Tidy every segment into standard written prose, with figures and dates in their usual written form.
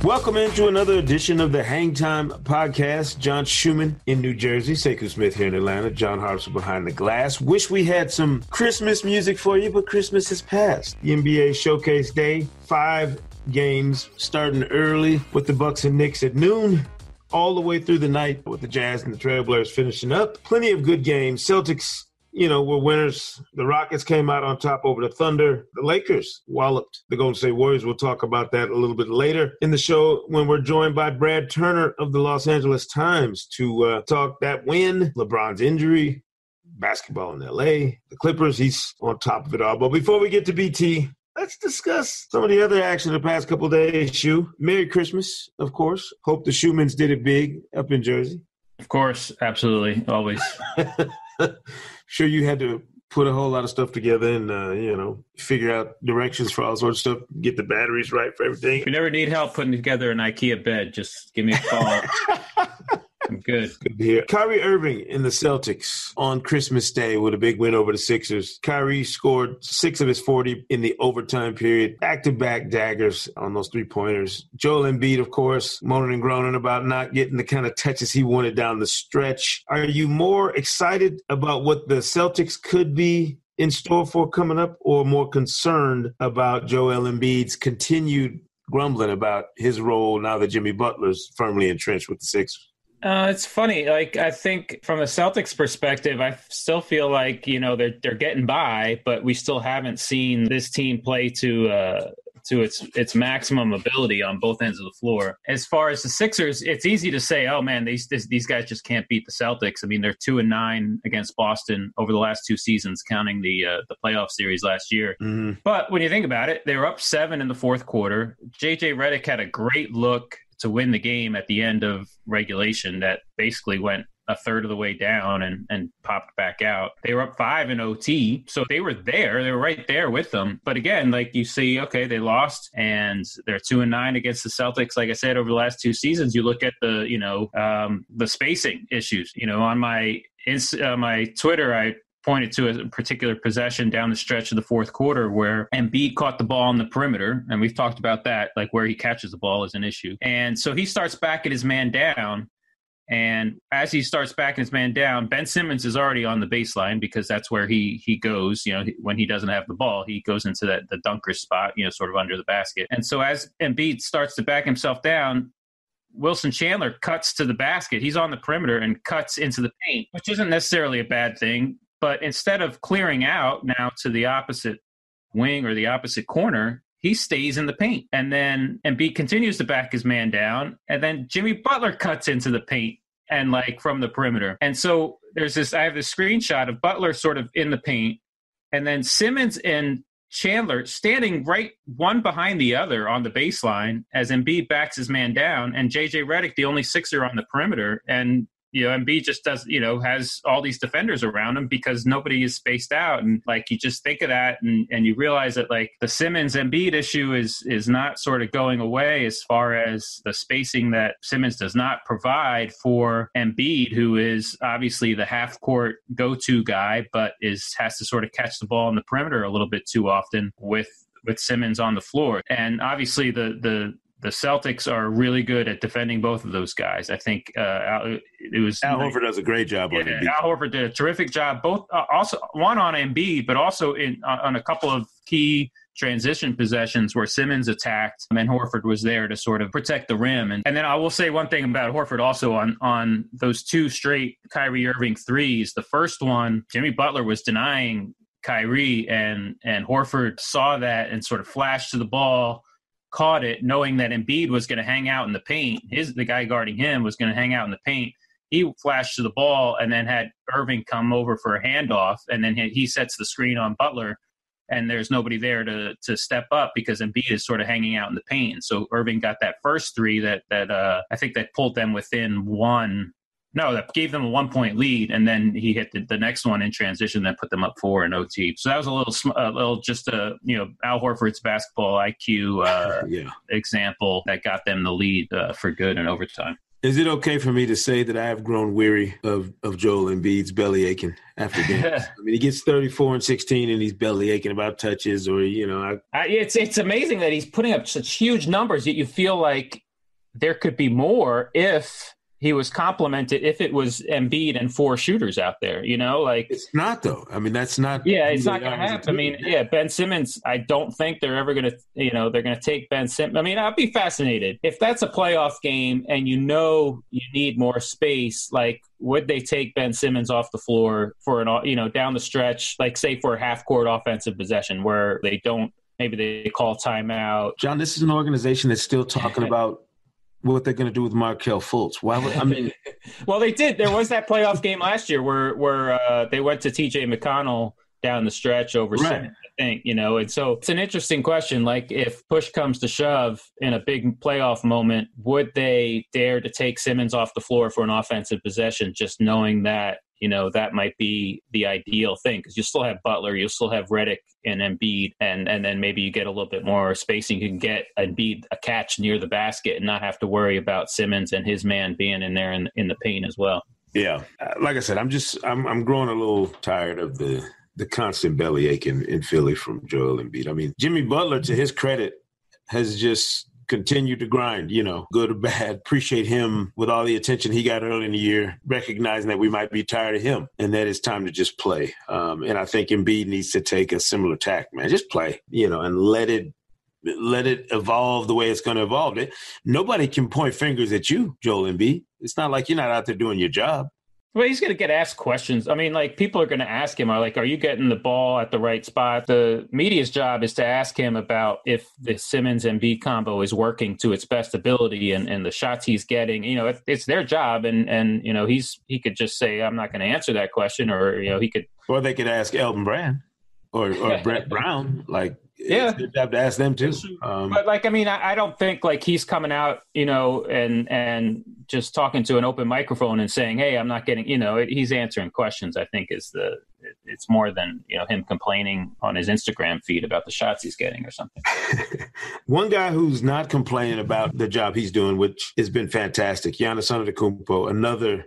Welcome into another edition of the Hang Time Podcast. John Schumann in New Jersey, Sekou Smith here in Atlanta, John Harpster behind the glass. Wish we had some Christmas music for you, but Christmas has passed. The NBA Showcase Day, 5 games starting early with the Bucks and Knicks at noon, all the way through the night with the Jazz and the Trailblazers finishing up. Plenty of good games. Celtics, were winners. The Rockets came out on top over the Thunder. The Lakers walloped the Golden State Warriors. We'll talk about that a little bit later in the show when we're joined by Brad Turner of the Los Angeles Times to talk that win, LeBron's injury, basketball in L.A., the Clippers. He's on top of it all. But before we get to BT, let's discuss some of the other action of the past couple of days, Shu. Merry Christmas, of course. Hope the Schumans did it big up in Jersey. Of course, absolutely, always. Sure, you had to put a whole lot of stuff together and, figure out directions for all sorts of stuff, get the batteries right for everything. If you never need help putting together an IKEA bed, just give me a call. I'm good. Good to hear. Kyrie Irving in the Celtics on Christmas Day with a big win over the Sixers. Kyrie scored 6 of his 40 in the overtime period. Back-to-back daggers on those three-pointers. Joel Embiid, of course, moaning and groaning about not getting the kind of touches he wanted down the stretch. Are you more excited about what the Celtics could be in store for coming up, or more concerned about Joel Embiid's continued grumbling about his role now that Jimmy Butler's firmly entrenched with the Sixers? It's funny. I think from a Celtics perspective, I still feel like, they're getting by, but we still haven't seen this team play to its maximum ability on both ends of the floor. As far as the Sixers, it's easy to say, oh man, these guys just can't beat the Celtics. I mean, they're 2-9 against Boston over the last 2 seasons, counting the playoff series last year. Mm-hmm. But when you think about it, they were up 7 in the fourth quarter. JJ Redick had a great look to win the game at the end of regulation that basically went a third of the way down and popped back out. They were up 5 in OT, so they were there. They were right there with them. But again, like you see, okay, they lost, and they're 2-9 against the Celtics. Like I said, over the last 2 seasons, you look at the spacing issues. On my Twitter, I pointed to a particular possession down the stretch of the fourth quarter where Embiid caught the ball on the perimeter, and we've talked about that, like where he catches the ball is an issue. And so he starts backing his man down, and as he starts backing his man down, Ben Simmons is already on the baseline because that's where he goes. When he doesn't have the ball, he goes into the dunker spot, sort of under the basket. And so as Embiid starts to back himself down, Wilson Chandler cuts to the basket. He's on the perimeter and cuts into the paint, which isn't necessarily a bad thing. But instead of clearing out now to the opposite wing or the opposite corner, he stays in the paint. And then Embiid continues to back his man down. And then Jimmy Butler cuts into the paint and from the perimeter. And so I have this screenshot of Butler sort of in the paint, and then Simmons and Chandler standing right one behind the other on the baseline as Embiid backs his man down, and JJ Redick, the only Sixer on the perimeter. And Embiid just does, has all these defenders around him because nobody is spaced out. And you just think of that and you realize that the Simmons Embiid issue is not sort of going away as far as the spacing that Simmons does not provide for Embiid, who is obviously the half court go-to guy, but has to sort of catch the ball on the perimeter a little bit too often with Simmons on the floor. And obviously the Celtics are really good at defending both of those guys. I think Al Horford does a great job on Embiid. Al Horford did a terrific job, both also one on Embiid, but also on a couple of key transition possessions where Simmons attacked and Horford was there to sort of protect the rim. And then I will say one thing about Horford also on those 2 straight Kyrie Irving threes. The first one, Jimmy Butler was denying Kyrie, and Horford saw that and sort of flashed to the ball, caught it, knowing that Embiid was going to hang out in the paint. The guy guarding him was going to hang out in the paint. He flashed to the ball and then had Irving come over for a handoff, and then he sets the screen on Butler, and there's nobody there to step up because Embiid is sort of hanging out in the paint. And so Irving got that first 3 that I think that pulled them within 1. No, that gave them a 1-point lead, and then he hit the next one in transition that put them up 4 in OT. So that was a little just Al Horford's basketball IQ example that got them the lead for good in overtime. Is it okay for me to say that I have grown weary of Joel Embiid's belly aching after games? I mean, he gets 34 and 16, and he's belly aching about touches, or it's amazing that he's putting up such huge numbers. Yet you feel like there could be more if he was complimented, if it was Embiid and 4 shooters out there, like it's not though. I mean, that's not. Yeah, it's not going to happen. I mean, Ben Simmons, I don't think they're ever going to, they're going to take Ben Simmons. I mean, I'd be fascinated if that's a playoff game and you need more space. Like, would they take Ben Simmons off the floor for down the stretch, like say for a half-court offensive possession where they don't, maybe they call timeout? John, this is an organization that's still talking about what they're going to do with Markelle Fultz. Well, they did. There was that playoff game last year where they went to T.J. McConnell down the stretch over Simmons, I think, and so it's an interesting question. Like, if push comes to shove in a big playoff moment, would they dare to take Simmons off the floor for an offensive possession, just knowing that, that might be the ideal thing? Because you still have Butler, you still have Redick and Embiid, and then maybe you get a little bit more spacing. You can get Embiid a catch near the basket and not have to worry about Simmons and his man being in there in the paint as well. Yeah. Like I said, I'm growing a little tired of the constant bellyache in Philly from Joel Embiid. I mean, Jimmy Butler, to his credit, has just continued to grind, good or bad. Appreciate him with all the attention he got early in the year, recognizing that we might be tired of him and that it's time to just play. And I think Embiid needs to take a similar tack, man. Just play, and let it evolve the way it's going to evolve. Nobody can point fingers at you, Joel Embiid. It's not like you're not out there doing your job. Well, he's going to get asked questions. I mean, like, people are going to ask him, are you getting the ball at the right spot? The media's job is to ask him about if the Simmons and Embiid combo is working to its best ability and the shots he's getting. It's their job. And he could just say, I'm not going to answer that question. Or, he could. Or they could ask Elton Brand or Brett Brown. Like, yeah, it's their job to ask them too. But I don't think he's coming out, and just talking to an open microphone and saying, "Hey, I'm not getting," he's answering questions. I think it's more than him complaining on his Instagram feed about the shots he's getting or something. One guy who's not complaining about the job he's doing, which has been fantastic, Giannis Antetokounmpo, another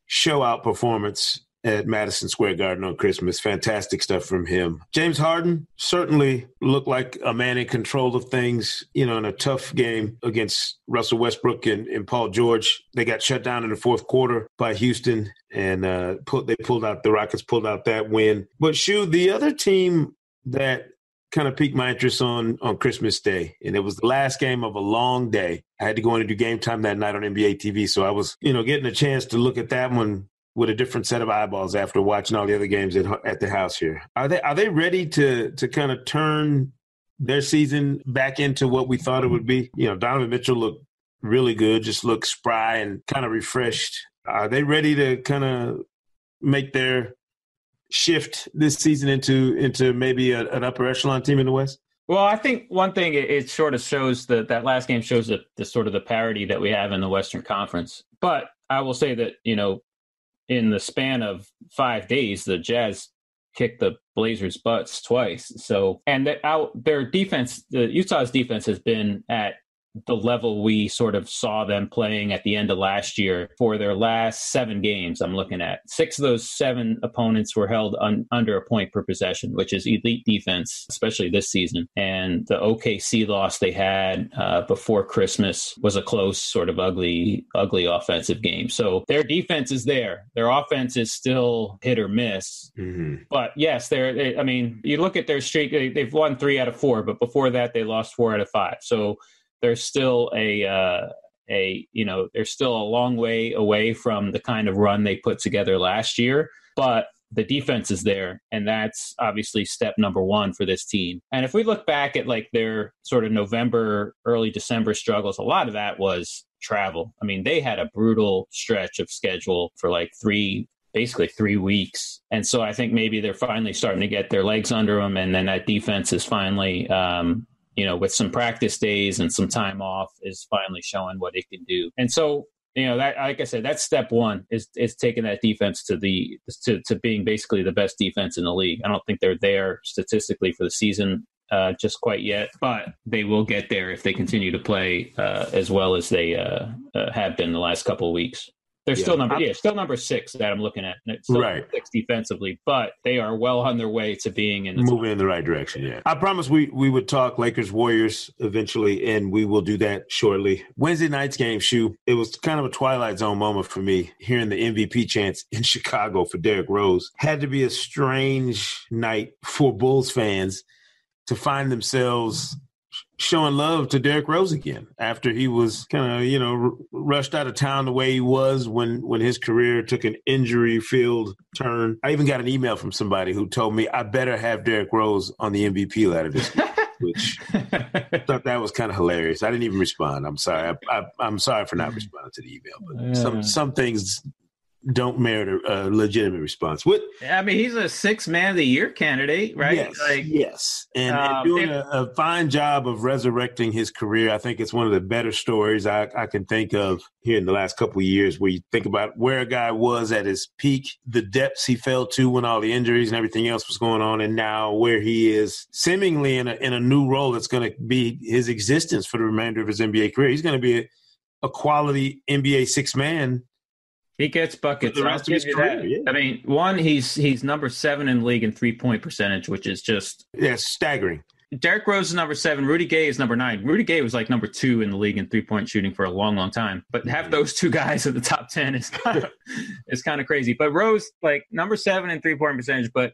show-out performance at Madison Square Garden on Christmas. Fantastic stuff from him. James Harden certainly looked like a man in control of things, in a tough game against Russell Westbrook and Paul George. They got shut down in the fourth quarter by Houston, and the Rockets pulled out that win. But the other team that kind of piqued my interest on Christmas Day, and it was the last game of a long day. I had to go in and do game time that night on NBA TV, so I was, getting a chance to look at that one with a different set of eyeballs after watching all the other games at the house here. Are they ready to kind of turn their season back into what we thought it would be? Donovan Mitchell looked really good, just looked spry and kind of refreshed. Are they ready to kind of make their shift this season into maybe an upper echelon team in the West? Well, I think one thing it sort of shows that last game shows the sort of the parity that we have in the Western Conference. But I will say that, in the span of 5 days, the Jazz kicked the Blazers' butts twice. So, and their defense, Utah's defense has been at the level we sort of saw them playing at the end of last year for their last 7 games. I'm looking at 6 of those 7 opponents were held under a point per possession, which is elite defense, especially this season. And the OKC loss they had before Christmas was a close, sort of ugly offensive game. So their defense is there. Their offense is still hit or miss. Mm-hmm. But yes, you look at their streak, they've won 3 out of 4, but before that they lost 4 out of 5. So there's still they're still a long way away from the kind of run they put together last year, but the defense is there. And that's obviously step number 1 for this team. And if we look back at their sort of November, early December struggles, a lot of that was travel. I mean, they had a brutal stretch of schedule for basically 3 weeks. And so I think maybe they're finally starting to get their legs under them. And then that defense is finally, with some practice days and some time off, is finally showing what it can do. And so, that, like I said, that's step 1 is taking that defense to being basically the best defense in the league. I don't think they're there statistically for the season just quite yet, but they will get there if they continue to play as well as they have been the last couple of weeks. They're still number 6 that I'm looking at. It's still right. 6 defensively, but they are well on their way to being moving in the right direction. Yeah, I promise we would talk Lakers Warriors eventually, and we will do that shortly. Wednesday night's game, Shu. It was kind of a Twilight Zone moment for me. Hearing the MVP chants in Chicago for Derrick Rose had to be a strange night for Bulls fans to find themselves showing love to Derrick Rose again after he was kind of, rushed out of town the way he was when his career took an injury-filled turn. I even got an email from somebody who told me I better have Derrick Rose on the MVP ladder this week, which I thought that was kind of hilarious. I didn't even respond. I'm sorry. I'm sorry for not responding to the email, but some things don't merit a legitimate response. I mean, he's a 6th man of the year candidate, right? Yes. And doing a fine job of resurrecting his career. I think it's one of the better stories I can think of here in the last couple of years, where you think about where a guy was at his peak, the depths he fell to when all the injuries and everything else was going on, and now where he is seemingly in a new role that's going to be his existence for the remainder of his NBA career. He's going to be a quality NBA 6th man. He gets buckets. The rest of his career, yeah. I mean, one, he's number 7 in the league in 3-point percentage, which is just staggering. Derrick Rose is number 7. Rudy Gay is number 9. Rudy Gay was like number 2 in the league in 3-point shooting for a long, long time. But have those 2 guys in the top 10 is kind of crazy. But Rose, like number 7 in 3-point percentage, but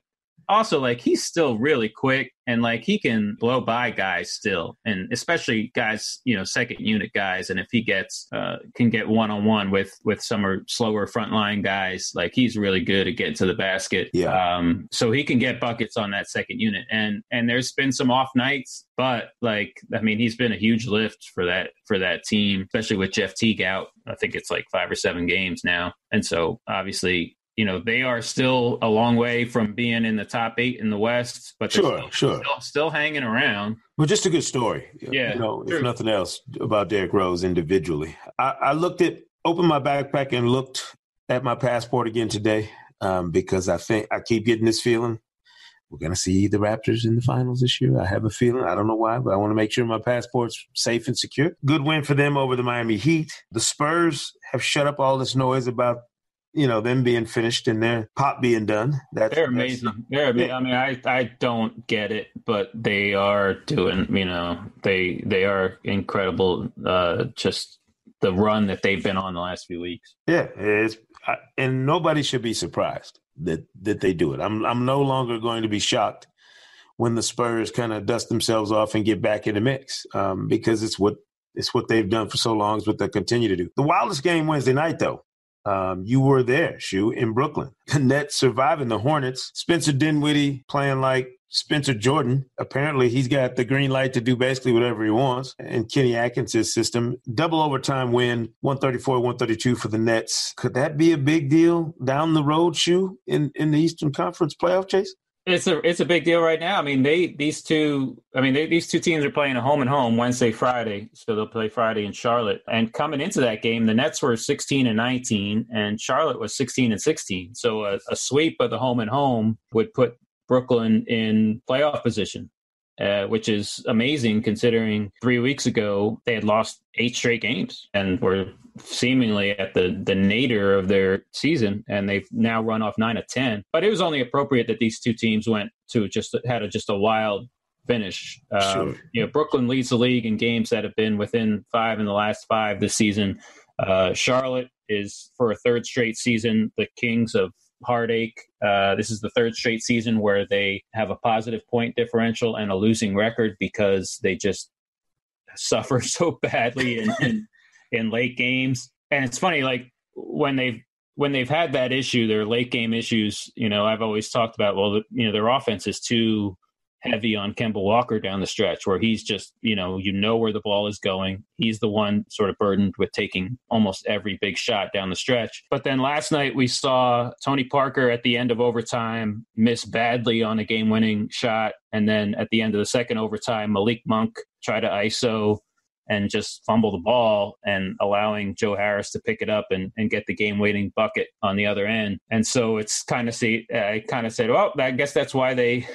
also, like, he's still really quick, and like he can blow by guys still, and especially guys, second unit guys. And if he can get one-on-one with some slower frontline guys, like he's really good at getting to the basket. Yeah. So he can get buckets on that second unit, and there's been some off nights, but like, I mean, he's been a huge lift for that team, especially with Jeff Teague out. I think it's like 5 or 7 games now, and so obviously, they are still a long way from being in the top 8 in the West, but they're still hanging around. Well, just a good story. Yeah. If nothing else about Derrick Rose individually. I opened my backpack and looked at my passport again today because I think I keep getting this feeling we're going to see the Raptors in the finals this year. I have a feeling. I don't know why, but I want to make sure my passport's safe and secure. Good win for them over the Miami Heat. The Spurs have shut up all this noise about them being finished and their pop being done. They're amazing. They're amazing. Yeah. I mean, I don't get it, but they are doing, they are incredible. Just the run that they've been on the last few weeks. Yeah. And nobody should be surprised that they do it. I'm no longer going to be shocked when the Spurs kind of dust themselves off and get back in the mix because it's what they've done for so long. It's what they'll continue to do. The wildest game Wednesday night, though. You were there, Shu, in Brooklyn. The Nets surviving the Hornets. Spencer Dinwiddie playing like Spencer Jordan. Apparently, he's got the green light to do basically whatever he wants. And Kenny Atkins' system. Double overtime win, 134-132 for the Nets. Could that be a big deal down the road, Shu, in the Eastern Conference playoff chase? It's a big deal right now. I mean, these two teams are playing a home and home Wednesday, Friday. So they'll play Friday in Charlotte. And coming into that game, the Nets were 16-19 and Charlotte was 16-16. So a sweep of the home and home would put Brooklyn in playoff position, which is amazing considering 3 weeks ago they had lost 8 straight games and were seemingly at the nadir of their season, and they've now run off 9 of 10. But it was only appropriate that these two teams went to just a wild finish. Sure. Brooklyn leads the league in games that have been within 5 in the last 5 this season. Charlotte is, for a third straight season, the kings of heartache. This is the third straight season where they have a positive point differential and a losing record because they just suffer so badly in late games. And it's funny, like when they've had that issue, their late game issues, I've always talked about, their offense is too heavy on Kemba Walker down the stretch where he's just, where the ball is going. He's the one sort of burdened with taking almost every big shot down the stretch. But then last night we saw Tony Parker at the end of overtime miss badly on a game-winning shot. And then at the end of the second overtime, Malik Monk tried to ISO and just fumble the ball and allowing Joe Harris to pick it up and get the game-winning bucket on the other end. And so it's I kind of said, well, I guess that's why they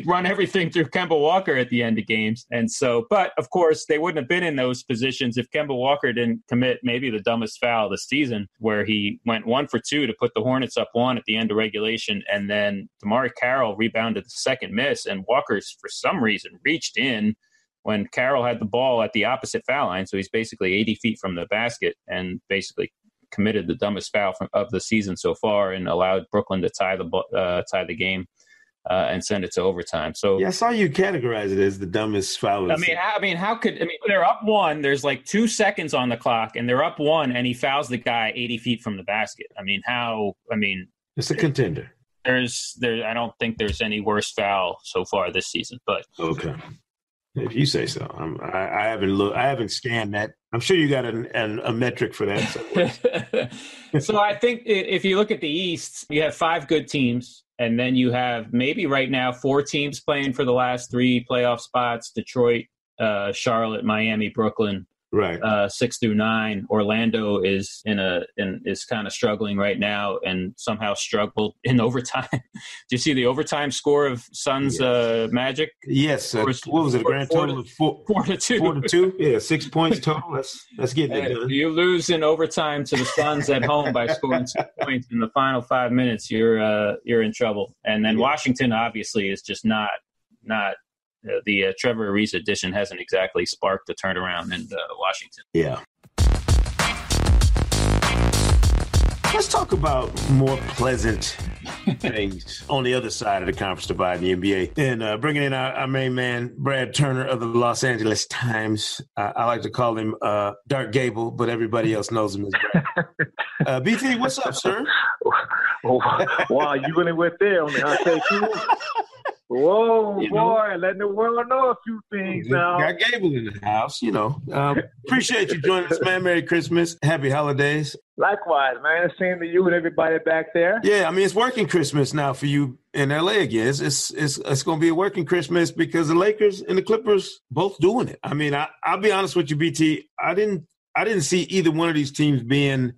run everything through Kemba Walker at the end of games. And so, but of course, they wouldn't have been in those positions if Kemba Walker didn't commit maybe the dumbest foul of the season, where he went 1 for 2 to put the Hornets up 1 at the end of regulation. And then Damari Carroll rebounded the second miss, and Walker's, for some reason, reached in when Carroll had the ball at the opposite foul line. So he's basically 80 feet from the basket and basically committed the dumbest foul of the season so far and allowed Brooklyn to tie the game and send it to overtime. So yeah, I saw you categorize it as the dumbest foul. They're up 1. There's like 2 seconds on the clock, and they're up 1, and he fouls the guy 80 feet from the basket. It's a contender. I don't think there's any worse foul so far this season. But okay. If you say so. I haven't scanned that. I'm sure you got a metric for that. So I think if you look at the East, you have 5 good teams, and then you have maybe right now 4 teams playing for the last 3 playoff spots: Detroit, Charlotte, Miami, Brooklyn. Right. 6 through 9. Orlando is is kind of struggling right now, and somehow struggled in overtime. Do you see the overtime score of Suns Magic? Yes. What was it? A grand total of 4-2. 4-2. Yeah, 6 points total. Let's get it done. You lose in overtime to the Suns at home by scoring 6 points in the final 5 minutes. You're in trouble. And then Washington obviously is just not. The Trevor Ariza edition hasn't exactly sparked the turnaround in Washington. Yeah. Let's talk about more pleasant things on the other side of the conference divide in the NBA. And bringing in our main man, Brad Turner of the Los Angeles Times. I like to call him Dark Gable, but everybody else knows him as Brad. BT, what's up, sir? Wow, you really went there on the Untitled. Whoa, boy, letting the world know a few things now. Got Gable in the house, Appreciate you joining us, man. Merry Christmas. Happy holidays. Likewise, man. The same to you and everybody back there. Yeah, it's working Christmas now for you in LA again. It's going to be a working Christmas because the Lakers and the Clippers both doing it. I'll be honest with you, BT. I didn't see either one of these teams being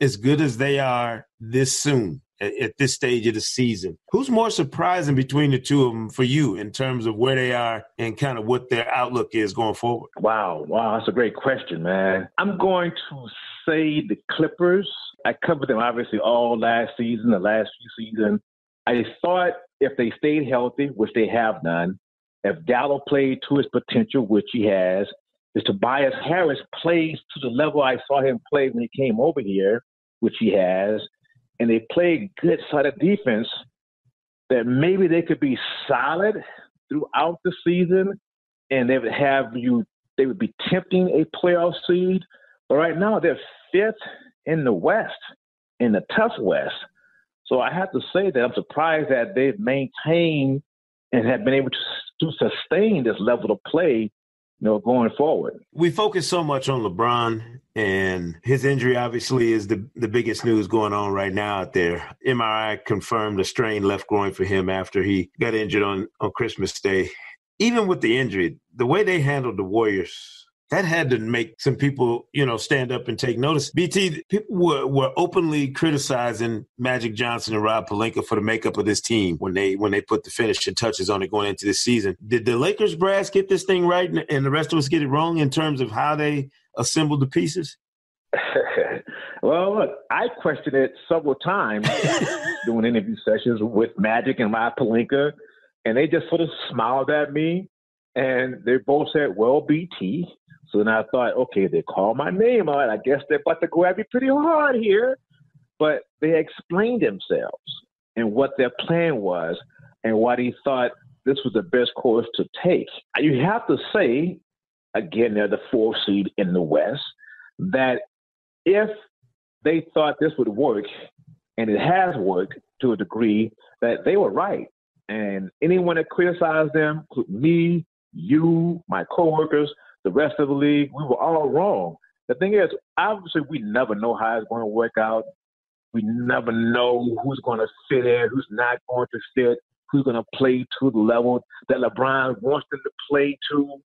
as good as they are this soon. At this stage of the season. Who's more surprising between the two of them for you in terms of where they are and kind of what their outlook is going forward? Wow, that's a great question, man. I'm going to say the Clippers. I covered them obviously all last season, the last few seasons. I thought if they stayed healthy, which they have done, if Gallo played to his potential, which he has, if Tobias Harris plays to the level I saw him play when he came over here, which he has, and they play good solid defense, that maybe they could be solid throughout the season, and they would be tempting a playoff seed. But right now they're 5th in the West, in the tough West. So I have to say that I'm surprised that they've maintained and have been able to sustain this level of play, going forward. We focus so much on LeBron, and his injury obviously is the biggest news going on right now out there. MRI confirmed a strained left groin for him after he got injured on Christmas Day. Even with the injury, the way they handled the Warriors, that had to make some people, stand up and take notice. BT, people were openly criticizing Magic Johnson and Rob Pelinka for the makeup of this team when they put the finishing touches on it going into this season. Did the Lakers brass get this thing right and the rest of us get it wrong in terms of how they assembled the pieces? Well, look, I questioned it several times doing interview sessions with Magic and Rob Pelinka, and they just sort of smiled at me, and they both said, well, BT. So then I thought, okay, they call my name out. I guess they're about to go at me pretty hard here. But they explained themselves and what their plan was and why they thought this was the best course to take. You have to say, again, they're the 4th seed in the West, that if they thought this would work, and it has worked to a degree, that they were right. And anyone that criticized them, me, you, my coworkers, the rest of the league, we were all wrong. The thing is, obviously, we never know how it's going to work out. We never know who's going to fit in, who's not going to fit, who's going to play to the level that LeBron wants them to play to.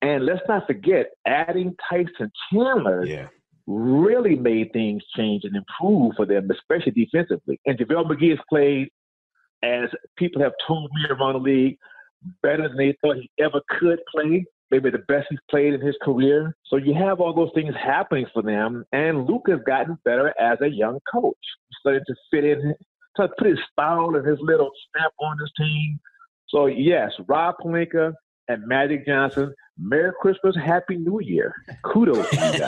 And let's not forget, adding Tyson Chandler really made things change and improve for them, especially defensively. And JaVale McGee has played, as people have told me around the league, better than they thought he ever could play. Maybe the best he's played in his career. So you have all those things happening for them. And Luke has gotten better as a young coach. He's starting to fit in, to put his style and his little stamp on his team. So, yes, Rob Pelinka and Magic Johnson, Merry Christmas, Happy New Year. Kudos to you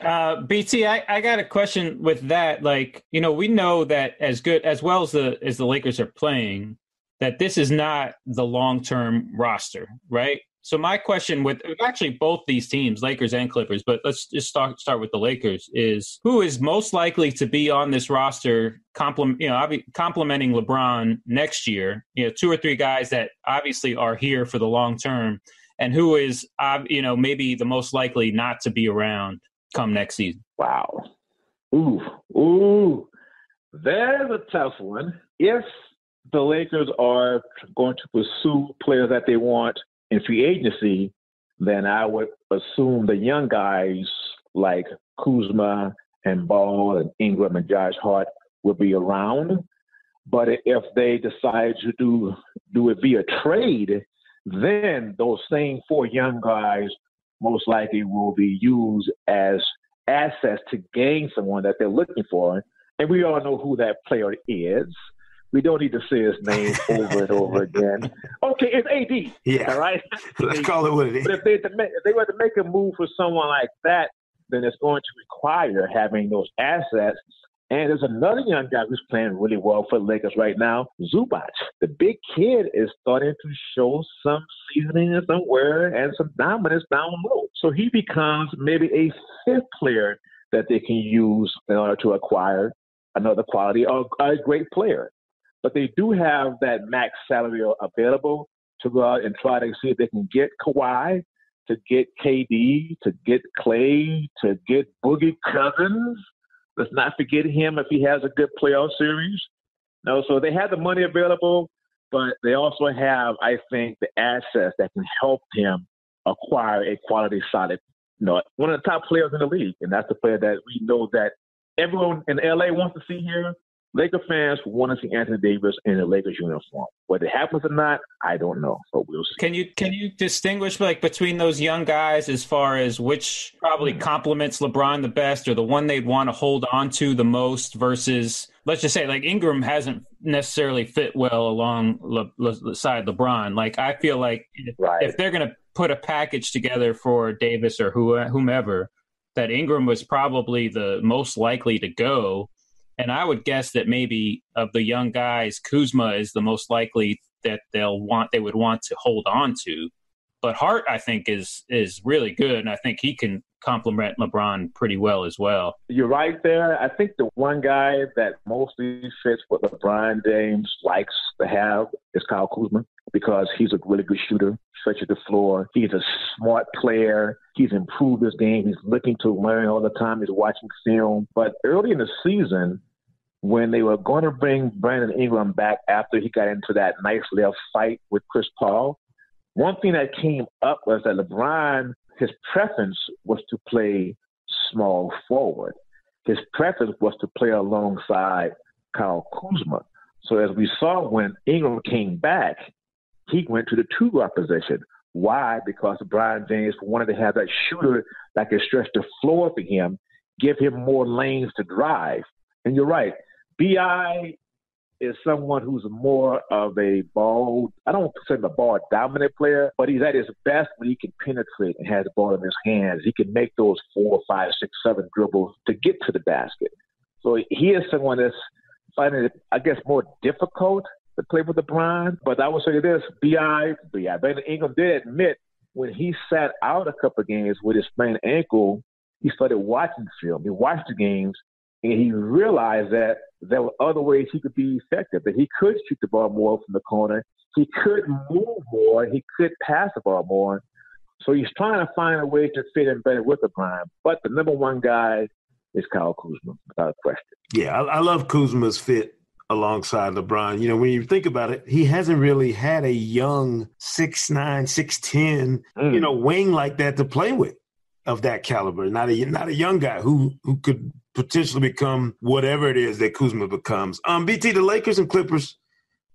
guys. BT, I got a question with that. Like, we know that as well as the Lakers are playing, that this is not the long-term roster, right? So my question with actually both these teams, Lakers and Clippers, but let's just start with the Lakers, is who is most likely to be on this roster complementing LeBron next year? 2 or 3 guys that obviously are here for the long term, and who is maybe the most likely not to be around come next season? Wow. Ooh. There's a tough one. If the Lakers are going to pursue players that they want in free agency, then I would assume the young guys like Kuzma and Ball and Ingram and Josh Hart will be around. But if they decide to do it via trade, then those same 4 young guys most likely will be used as assets to gain someone that they're looking for. And we all know who that player is. We don't need to say his name over and over again. Okay, it's AD. Yeah. All right? Let's call it what it is. But if they were to make a move for someone like that, then it's going to require having those assets. And there's another young guy who's playing really well for the Lakers right now, Zubac. The big kid is starting to show some seasoning somewhere and some dominance down low. So he becomes maybe a 5th player that they can use in order to acquire another quality or a great player. But they do have that max salary available to go out and try to see if they can get Kawhi, to get KD, to get Clay, to get Boogie Cousins. Let's not forget him if he has a good playoff series. No, so they have the money available, but they also have, I think, the assets that can help him acquire a quality, solid, one of the top players in the league. And that's the player that we know that everyone in LA wants to see here. Laker fans want to see Anthony Davis in a Lakers uniform. Whether it happens or not, I don't know, but we'll see. Can you distinguish between those young guys as far as which probably complements LeBron the best, or the one they'd want to hold on to the most versus, let's just say, like Ingram hasn't necessarily fit well along the side of LeBron. Like I feel like if they're going to put a package together for Davis or whomever, that Ingram was probably the most likely to go. And I would guess that maybe of the young guys, Kuzma is the most likely that they would want to hold on to. But Hart, I think, is really good, and I think he can complement LeBron pretty well as well. You're right there. I think the one guy that mostly fits what LeBron James likes to have is Kyle Kuzma, because he's a really good shooter, stretches the floor. He's a smart player. He's improved his game. He's looking to learn all the time. He's watching film. But early in the season, when they were going to bring Brandon Ingram back after he got into that nice little fight with Chris Paul, one thing that came up was that LeBron, his preference was to play small forward. His preference was to play alongside Kyle Kuzma. So as we saw when Ingram came back, he went to the 2-guard position. Why? Because LeBron James wanted to have that shooter that could stretch the floor for him, give him more lanes to drive. And you're right. B.I. is someone who's more of a ball, I don't say a ball dominant player, but he's at his best when he can penetrate and has the ball in his hands. He can make those 4, 5, 6, 7 dribbles to get to the basket. So he is someone that's finding it, I guess, more difficult to play with LeBron. But I will say this, Brandon Ingram did admit when he sat out a couple of games with his sprained ankle, he started watching film. He watched the games, and he realized that there were other ways he could be effective, that he could shoot the ball more from the corner. He could move more. He could pass the ball more. So he's trying to find a way to fit in better with LeBron. But the number one guy is Kyle Kuzma, without question. Yeah, I love Kuzma's fit alongside LeBron. You know, when you think about it, he hasn't really had a young 6'9", 6'10", wing like that to play with of that caliber. Not a young guy who could potentially become whatever it is that Kuzma becomes. BT, the Lakers and Clippers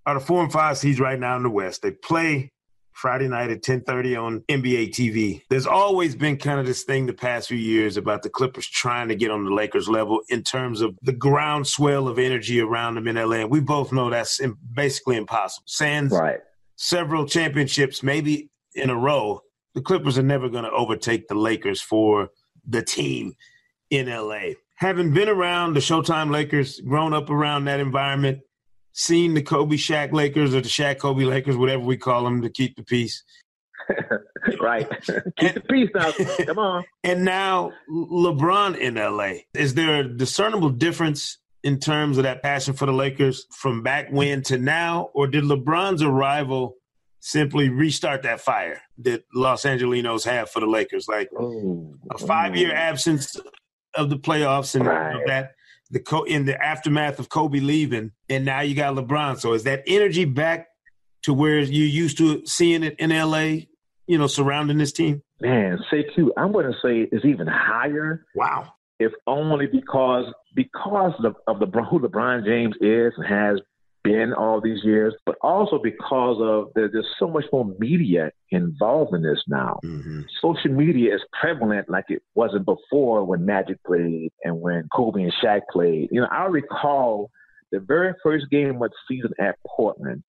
are the 4 and 5 seeds right now in the West. They play Friday night at 10:30 on NBA TV. There's always been kind of this thing the past few years about the Clippers trying to get on the Lakers level in terms of the groundswell of energy around them in LA. And we both know that's basically impossible. Sans several championships, maybe in a row, the Clippers are never going to overtake the Lakers for the team in LA. Having been around the Showtime Lakers, grown up around that environment, seen the Kobe Shaq Lakers or the Shaq Kobe Lakers, whatever we call them, to keep the peace. Right. Keep the peace now. Come on. And now LeBron in LA. Is there a discernible difference in terms of that passion for the Lakers from back when to now? Or did LeBron's arrival simply restart that fire that Los Angelinos have for the Lakers? Like a 5-year absence of the playoffs and of that in the aftermath of Kobe leaving, and now you got LeBron. So is that energy back to where you used to seeing it in LA, surrounding this team? Man, I'm going to say it's even higher. Wow. If only because of who LeBron James is and has been all these years, but also because of there's so much more media involved in this now. Mm-hmm. Social media is prevalent like it wasn't before when Magic played and when Kobe and Shaq played. I recall the very first game of the season at Portland.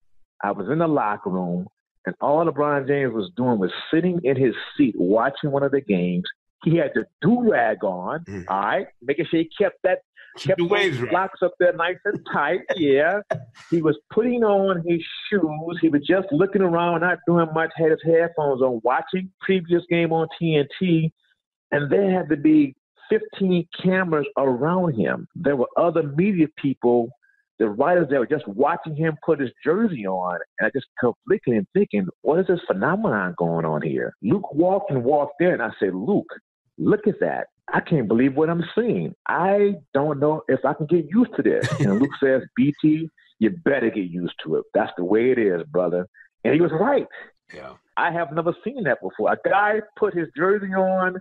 I was in the locker room, and all LeBron James was doing was sitting in his seat watching one of the games. He had the do-rag on, all right, making sure he kept the blocks up there nice and tight. Yeah. He was putting on his shoes. He was just looking around, not doing much, had his headphones on, watching previous game on TNT. And there had to be 15 cameras around him. There were other media people, the writers that were just watching him put his jersey on. And I just kept looking and thinking, what is this phenomenon going on here? Luke walked in. I said, Luke, look at that. I can't believe what I'm seeing. I don't know if I can get used to this. And Luke says, BT, you better get used to it. That's the way it is, brother. And he was right. Yeah. I have never seen that before. A guy put his jersey on,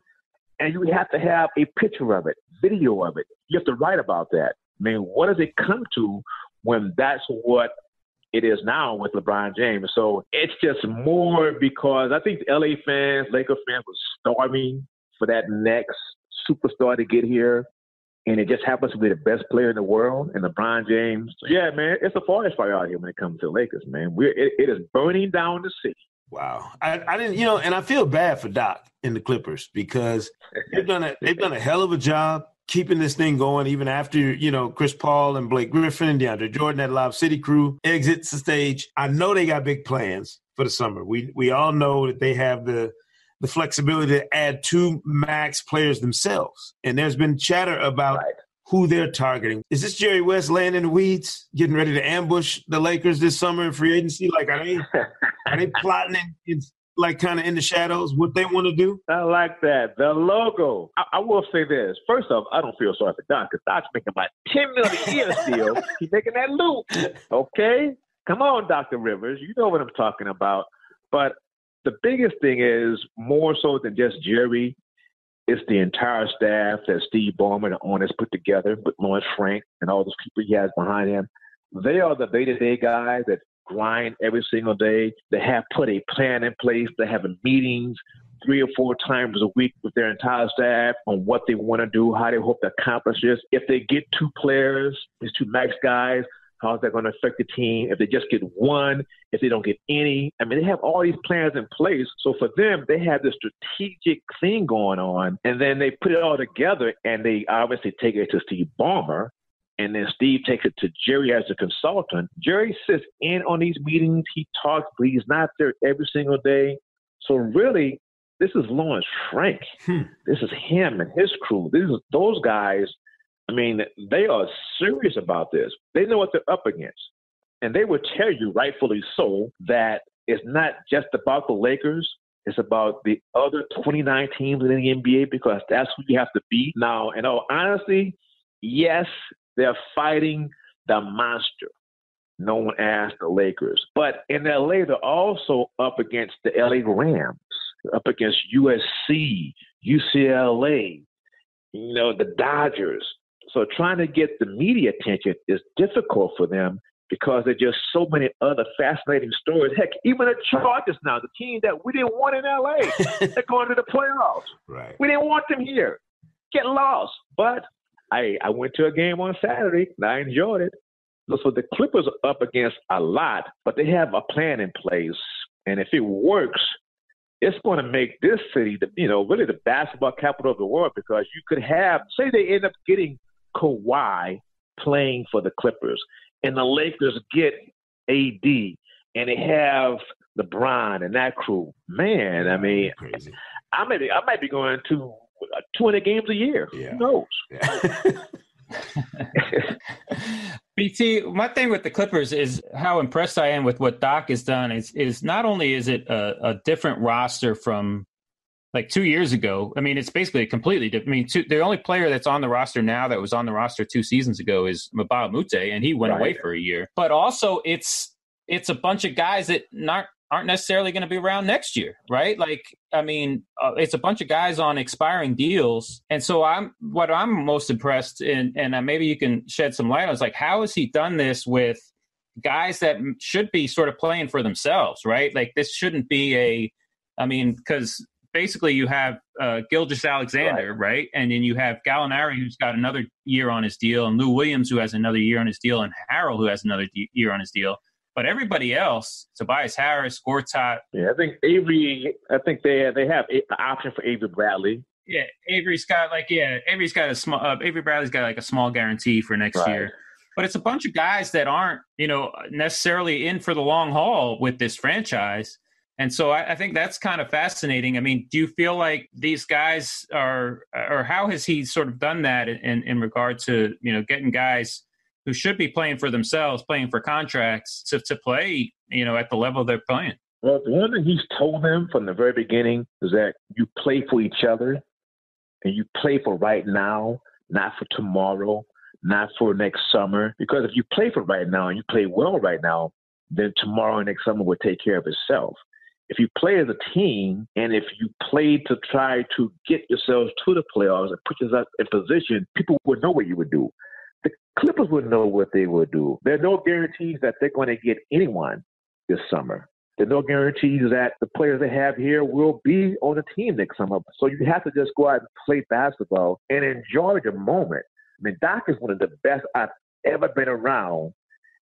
and you have to have a picture of it, video of it. You have to write about that. I mean, what does it come to when that's what it is now with LeBron James? So it's just more because I think the LA fans, Laker fans were starving for that next superstar to get here, and it just happens to be the best player in the world, and LeBron James. So yeah, man, it's a forest fire out here when it comes to the Lakers, man. It is burning down the city. Wow, I didn't, and I feel bad for Doc and the Clippers because they've done a hell of a job keeping this thing going, even after Chris Paul and Blake Griffin and DeAndre Jordan, that Lob City crew exits the stage. I know they got big plans for the summer. We all know that they have the flexibility to add 2 max players themselves. And there's been chatter about who they're targeting. Is this Jerry West laying in the weeds, getting ready to ambush the Lakers this summer in free agency? Like, are they plotting in like kind of in the shadows what they want to do? I like that. The logo. I will say this. First off, I don't feel sorry for Doc because Doc's making about $10 million a year still. He's making that loop. Okay? Come on, Dr. Rivers. You know what I'm talking about. But the biggest thing is more so than just Jerry. It's the entire staff that Steve Ballmer, the owners, put together with Lawrence Frank and all those people he has behind him. They are the day-to-day guys that grind every single day. They have put a plan in place. They're having meetings 3 or 4 times a week with their entire staff on what they want to do, how they hope to accomplish this. If they get 2 players, these 2 max guys, how is that going to affect the team? If they just get 1, if they don't get any. I mean, they have all these plans in place. So for them, they have this strategic thing going on, and then they put it all together, and they obviously take it to Steve Ballmer, and then Steve takes it to Jerry as a consultant. Jerry sits in on these meetings. He talks, but he's not there every single day. So really, this is Lawrence Frank. This is him and his crew. Those guys. I mean, they are serious about this. They know what they're up against. And they would tell you, rightfully so, that it's not just about the Lakers. It's about the other 29 teams in the NBA because that's who you have to beat. Now, in all honesty, yes, they're fighting the monster known as the Lakers. But in LA, they're also up against the LA Rams, up against USC, UCLA, the Dodgers. So trying to get the media attention is difficult for them because there's just so many other fascinating stories. Heck, even the Chargers now, the team that we didn't want in LA, they're going to the playoffs. Right. We didn't want them here. Get lost. But I went to a game on Saturday, and I enjoyed it. So the Clippers are up against a lot, but they have a plan in place. And if it works, it's going to make this city, really the basketball capital of the world, because you could have, say they end up getting Kawhi playing for the Clippers, and the Lakers get AD, and they have LeBron and that crew. Man, I mean, crazy. I might be going to 200 games a year. Yeah. Who knows? Yeah. BT, my thing with the Clippers is how impressed I am with what Doc has done. Is not only is it a different roster from like 2 years ago. I mean, it's basically a completely different. I mean, the only player that's on the roster now that was on the roster 2 seasons ago is Mbah Moute, and he went away for a year. But also, it's a bunch of guys that aren't necessarily going to be around next year, right? Like, I mean, it's a bunch of guys on expiring deals. And so what I'm most impressed in, and maybe you can shed some light on, is like, how has he done this with guys that should be sort of playing for themselves, right? Like, this shouldn't be because basically you have Gilgeous-Alexander, right? And then you have Gallinari, who's got another year on his deal, and Lou Williams, who has another year on his deal, and Harrell, who has another year on his deal. But everybody else, Tobias Harris, Gortat. Yeah, I think Avery. I think they have an option for Avery Bradley. Yeah, Avery Bradley's got like a small guarantee for next year. But it's a bunch of guys that aren't, necessarily in for the long haul with this franchise. And so I think that's kind of fascinating. I mean, do you feel like these guys or how has he sort of done that in regard to, getting guys who should be playing for themselves, playing for contracts to play, at the level they're playing? Well, the one thing he's told them from the very beginning is that you play for each other and you play for right now, not for tomorrow, not for next summer. Because if you play for right now and you play well right now, then tomorrow and next summer will take care of itself. If you play as a team and if you play to try to get yourselves to the playoffs and put yourself in position, people would know what you would do. The Clippers would know what they would do. There are no guarantees that they're going to get anyone this summer. There are no guarantees that the players they have here will be on the team next summer. So you have to just go out and play basketball and enjoy the moment. I mean, Doc is one of the best I've ever been around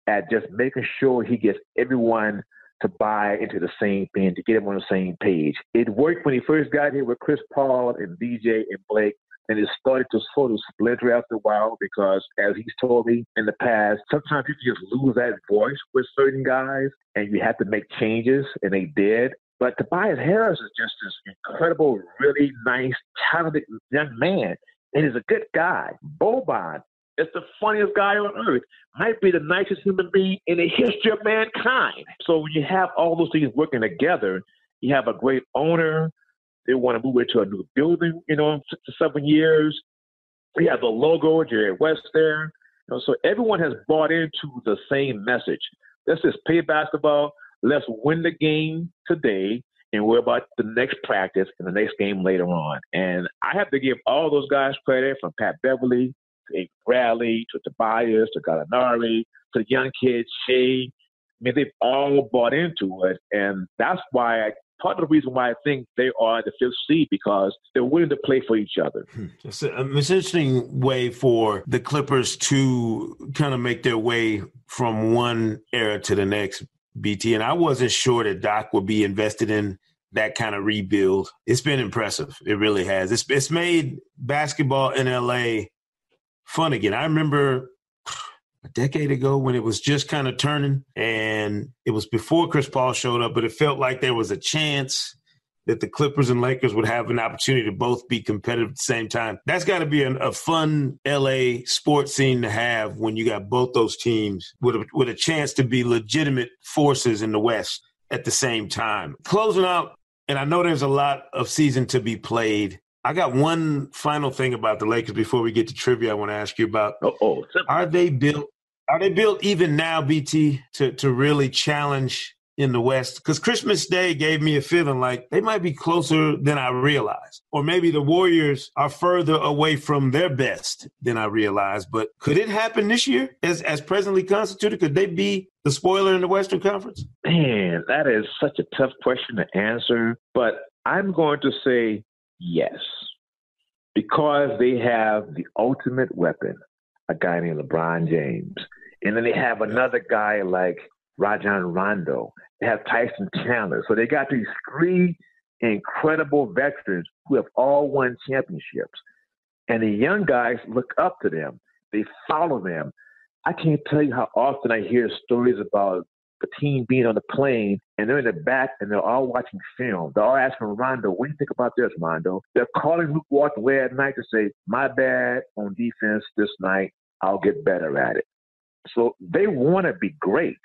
at just making sure he gets everyone to buy into the same thing, to get him on the same page. It worked when he first got here with Chris Paul and DJ and Blake. And it started to sort of splinter after a while because, as he's told me in the past, sometimes you can just lose that voice with certain guys and you have to make changes, and they did. But Tobias Harris is just this incredible, really nice, talented young man, and he's a good guy. Boban is the funniest guy on earth, might be the nicest human being in the history of mankind. So when you have all those things working together, you have a great owner. They want to move into a new building, in 7 years. We have the logo, Jerry West there. So everyone has bought into the same message. Let's just play basketball. Let's win the game today and worry about the next practice and the next game later on. And I have to give all those guys credit, from Pat Beverly to Avery Bradley to Tobias to Gallinari to the young kids, Shea. I mean, they've all bought into it. And that's why part of the reason why I think they are the 5th seed, because they're willing to play for each other. It's an interesting way for the Clippers to kind of make their way from one era to the next, BT. And I wasn't sure that Doc would be invested in that kind of rebuild. It's been impressive. It really has. It's made basketball in LA fun again. I remember a decade ago when it was just kind of turning, and it was before Chris Paul showed up, but it felt like there was a chance that the Clippers and Lakers would have an opportunity to both be competitive at the same time. That's got to be a fun LA sports scene to have when you got both those teams with a chance to be legitimate forces in the West at the same time. Closing out, and I know there's a lot of season to be played. I got one final thing about the Lakers before we get to trivia I want to ask you about. Are they built Are they built even now, BT, to really challenge in the West? Because Christmas Day gave me a feeling like they might be closer than I realized. Or maybe the Warriors are further away from their best than I realized. But could it happen this year as presently constituted? Could they be the spoiler in the Western Conference? Man, that is such a tough question to answer. But I'm going to say yes. Because they have the ultimate weapon, a guy named LeBron James. And then they have another guy like Rajon Rondo. They have Tyson Chandler. So they got these three incredible veterans who have all won championships. And the young guys look up to them. They follow them. I can't tell you how often I hear stories about the team being on the plane and they're in the back and they're all watching film. They're all asking Rondo, what do you think about this, Rondo? They're calling Luke Walton away at night to say, my bad on defense this night. I'll get better at it. So they want to be great,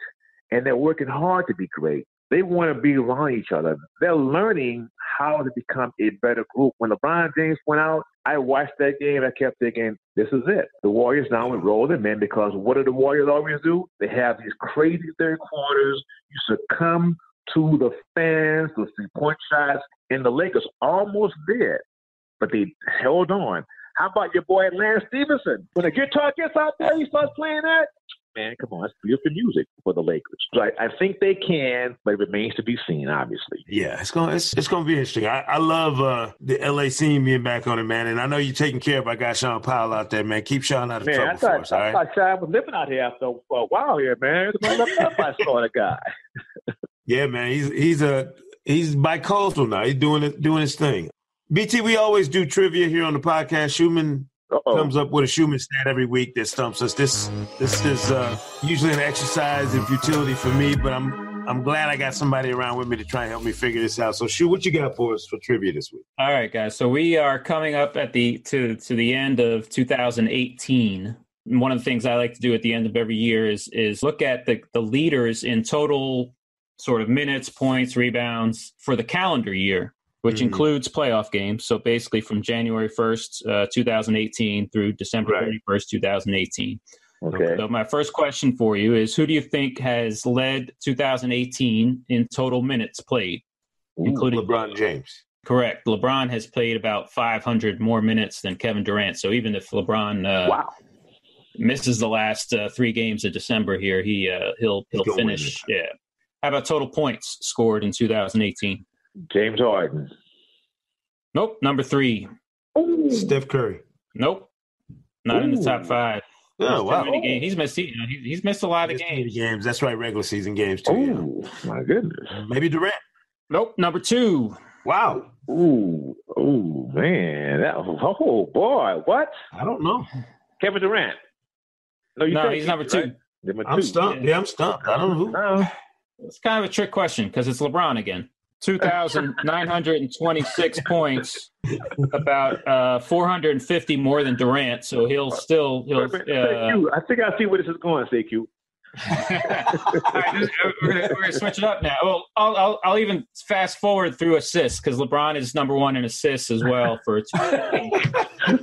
and they're working hard to be great. They want to be around each other. They're learning how to become a better group. When LeBron James went out, I watched that game. I kept thinking, this is it. The Warriors now would roll them in because what do the Warriors always do? They have these crazy third quarters. You succumb to the fans, the three-point shots, and the Lakers almost did, but they held on. How about your boy Lance Stevenson? When a guitar gets out there, he starts playing that. Man, come on, it's beautiful music for the Lakers. So I think they can, but it remains to be seen, obviously. Yeah, it's gonna be interesting. I love the LA scene being back on it, man. And I know you're taking care of our guy Sean Powell out there, man. Keep Sean out of trouble for us, all right? I thought Sean was living out here after a while here, man. I saw the guy. Yeah, man, he's bi-coastal now. He's doing his thing. BT, we always do trivia here on the podcast. Schumann comes up with a Schumann stat every week that stumps us. This is usually an exercise in futility for me, but I'm glad I got somebody around with me to try and help me figure this out. So, Shu, what you got for us for trivia this week? All right, guys. So we are coming up at to the end of 2018. And one of the things I like to do at the end of every year is look at the leaders in total sort of minutes, points, rebounds for the calendar year, which includes playoff games. So basically from January 1st, 2018 through December 31st, 2018. Okay. So my first question for you is, who do you think has led 2018 in total minutes played? Including LeBron James. Correct. LeBron has played about 500 more minutes than Kevin Durant. So even if LeBron misses the last 3 games of December here, he'll finish. Yeah. How about total points scored in 2018? James Harden. Nope. Number 3. Ooh. Steph Curry. Nope. Not in the top 5. Oh, wow. Games. He's missed. He's missed a lot of games. That's right. Regular season games too. Oh, my goodness. Maybe Durant. Nope. Number 2. Wow. Ooh, man. Oh, boy. What? I don't know. Kevin Durant. No, he's number 2. Right? I'm stumped. Yeah, I'm stumped. I don't know who. No. It's kind of a trick question because it's LeBron again. 2,926 points, about 450 more than Durant. So he'll. I think I see where this is going, CQ. We're gonna switch it up now. Well, I'll even fast forward through assists because LeBron is number 1 in assists as well for.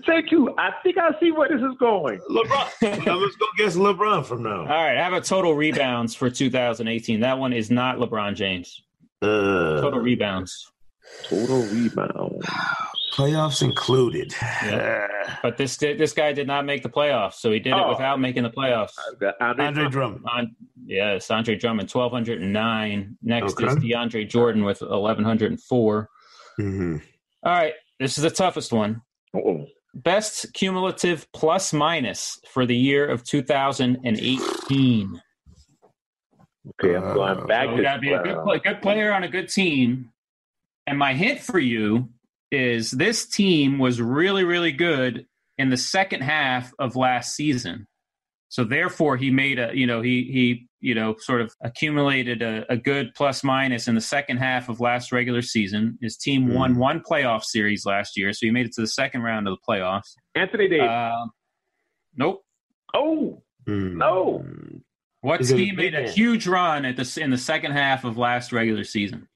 Thank you. I think I see where this is going. LeBron. Let's go guess LeBron from now. All right. How about total rebounds for 2018? That one is not LeBron James. Total rebounds. Playoffs included. Yeah. But this guy did not make the playoffs, so he did it without making the playoffs. Andre Drummond. Yes, Andre Drummond, 1,209. Next is DeAndre Jordan with 1,104. Mm-hmm. All right, this is the toughest one. Uh-oh. Best cumulative plus minus for the year of 2018. Okay, I'm going back. So we got to be a good player on a good team. And my hint for you is this team was really, really good in the second half of last season. So therefore, he made he sort of accumulated a good plus minus in the second half of last regular season. His team won 1 playoff series last year, so he made it to the second round of the playoffs. Anthony Davis. Nope. Oh no. What team made a huge run in the second half of last regular season?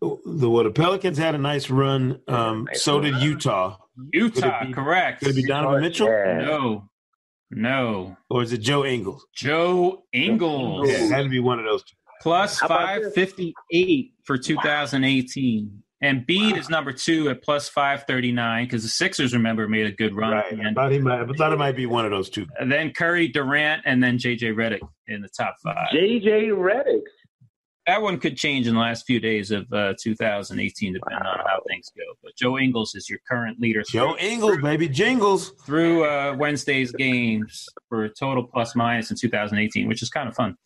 The Pelicans had a nice run. So did Utah. Correct. Could it be Donovan Mitchell? Yeah. No. Or is it Joe Ingles? Joe Ingles. Yeah, it had to be one of those two. Plus 558 for 2018. And Embiid is number 2 at plus 539 because the Sixers, remember, made a good run. Right. I thought it might be one of those two. And then Curry, Durant, and then J.J. Redick in the top 5. J.J. Redick. That one could change in the last few days of 2018, depending on how things go. But Joe Ingles is your current leader. Joe Ingles, baby, jingles. Through Wednesday's games for a total plus minus in 2018, which is kind of fun.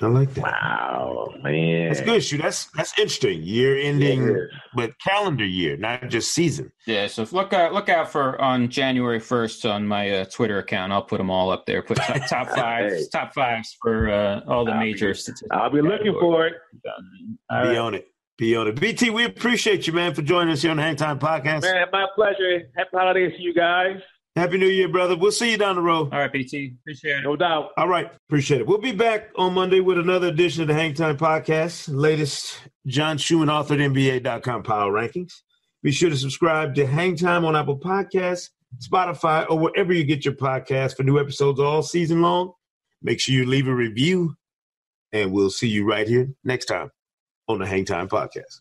I like that. Wow, man. That's good, Shu. That's interesting. Year ending, but calendar year, not just season. Yeah, so look out for on January 1st on my Twitter account. I'll put them all up there. Put top fives, top fives for all the major statistics. I'll be looking for it. Be on it. Be on it. BT, we appreciate you, man, for joining us here on the Hang Time Podcast. Man, my pleasure. Happy holidays to you guys. Happy New Year, brother. We'll see you down the road. All right, BT. Appreciate it. No doubt. All right. Appreciate it. We'll be back on Monday with another edition of the Hang Time Podcast, latest John Schumann authored NBA.com Power Rankings. Be sure to subscribe to Hang Time on Apple Podcasts, Spotify, or wherever you get your podcasts for new episodes all season long. Make sure you leave a review, and we'll see you right here next time on the Hang Time Podcast.